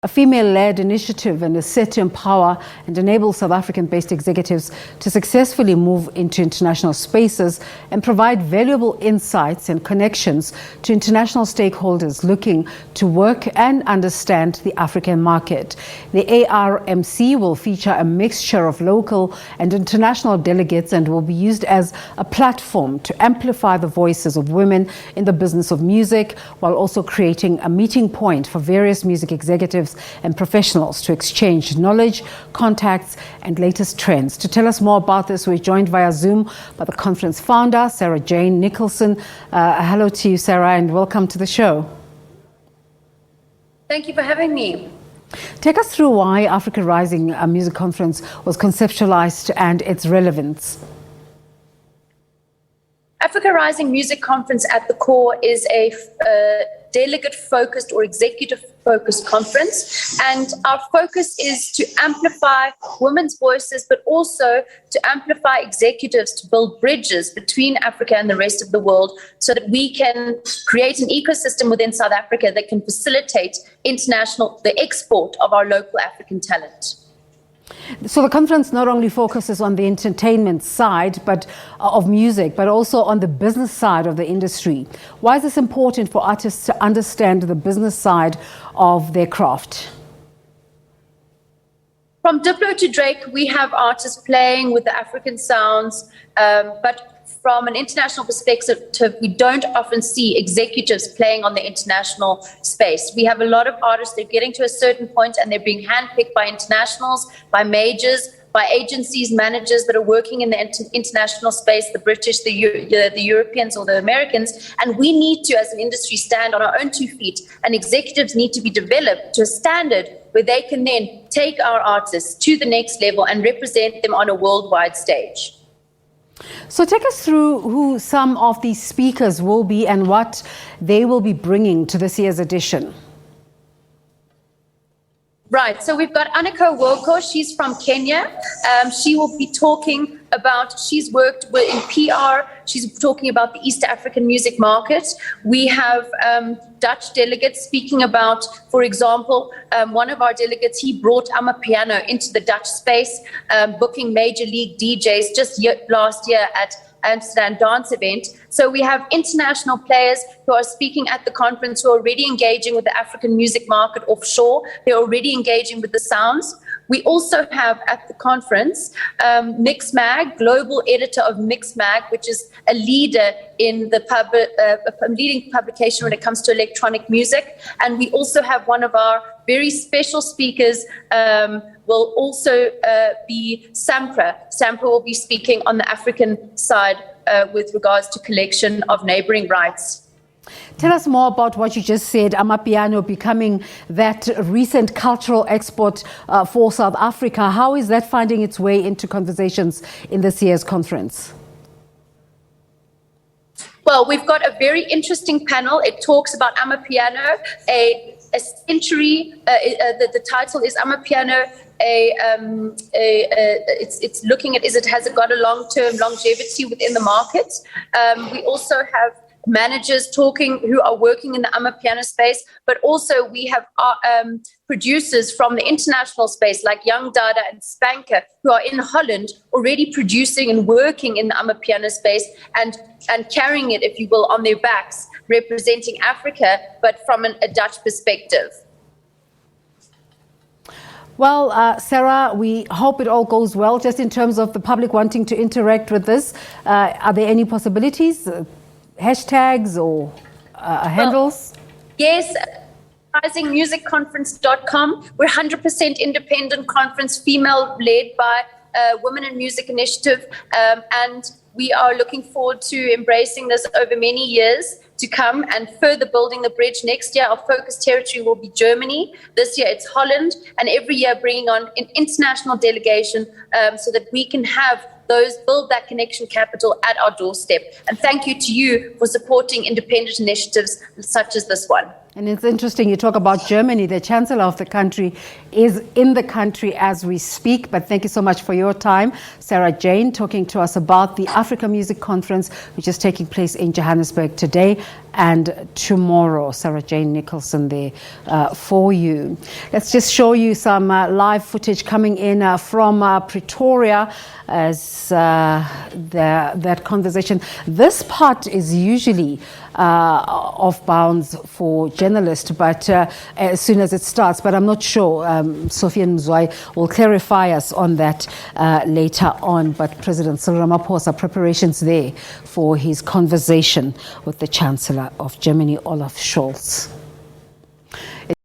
A female-led initiative and is set to empower and enable South African-based executives to successfully move into international spaces and provide valuable insights and connections to international stakeholders looking to work and understand the African market. The ARMC will feature a mixture of local and international delegates and will be used as a platform to amplify the voices of women in the business of music, while also creating a meeting point for various music executives and professionals to exchange knowledge, contacts, and latest trends. To tell us more about this, we're joined via Zoom by the conference founder, Sarah Jane Nicholson. Hello to you, Sarah, and welcome to the show. Thank you for having me. Take us through why Africa Rising Music Conference was conceptualized and its relevance. Africa Rising Music Conference at the core is a delegate-focused or executive-focused conference, and our focus is to amplify women's voices, but also to amplify executives to build bridges between Africa and the rest of the world so that we can create an ecosystem within South Africa that can facilitate the export of our local African talent. So the conference not only focuses on the entertainment side of music, but also on the business side of the industry. Why is this important for artists to understand the business side of their craft? From Diplo to Drake, we have artists playing with the African sounds, but from an international perspective, we don't often see executives playing on the international space. We have a lot of artists, they're getting to a certain point and they're being handpicked by internationals, by majors, by agencies, managers that are working in the international space, the British, the Europeans or the Americans. And we need to, as an industry, stand on our own 2 feet, and executives need to be developed to a standard where they can then take our artists to the next level and represent them on a worldwide stage. So take us through who some of these speakers will be and what they will be bringing to this year's edition. Right, so we've got Annika Woko, she's from Kenya. She will be talking about, she's worked in PR, she's talking about the East African music market. We have Dutch delegates speaking about, for example, one of our delegates, he brought Amapiano into the Dutch space, booking major league DJs just last year at Amsterdam dance event. So we have international players who are speaking at the conference who are already engaging with the African music market offshore. They're already engaging with the sounds. We also have at the conference Mix Mag, global editor of Mix Mag, which is a leader in the leading publication when it comes to electronic music. And we also have one of our very special speakers will also be Sampra. Sampra will be speaking on the African side with regards to collection of neighboring rights. Tell us more about what you just said, Amapiano becoming that recent cultural export for South Africa. How is that finding its way into conversations in this year's conference? Well, we've got a very interesting panel. It talks about Amapiano, a century. The title is Amapiano. It's looking at has it got a long-term longevity within the market. We also have managers talking who are working in the Amapiano space, but also we have producers from the international space like Young Dada and Spanker who are in Holland already producing and working in the Amapiano space and carrying it, if you will, on their backs, representing Africa, but from a Dutch perspective. Well, Sarah, we hope it all goes well. Just in terms of the public wanting to interact with this, are there any possibilities? Hashtags or handles? Yes, risingmusicconference.com. We're 100% independent conference, female-led by Women in Music Initiative, and we are looking forward to embracing this over many years to come and further building the bridge. Next year, our focus territory will be Germany. This year, it's Holland, and every year bringing on an international delegation so that we can have build that connection capital at our doorstep. And thank you to you for supporting independent initiatives such as this one. And it's interesting, you talk about Germany. The Chancellor of the country is in the country as we speak. But thank you so much for your time. Sarah Jane talking to us about the Africa Music Conference, which is taking place in Johannesburg today and tomorrow. Sarah Jane Nicholson there for you. Let's just show you some live footage coming in from Pretoria as that conversation. This part is usually off bounds for journalists, but as soon as it starts, but I'm not sure. Sophia Mzwai will clarify us on that later on. But President Cyril Ramaphosa, preparations there for his conversation with the Chancellor of Germany, Olaf Scholz.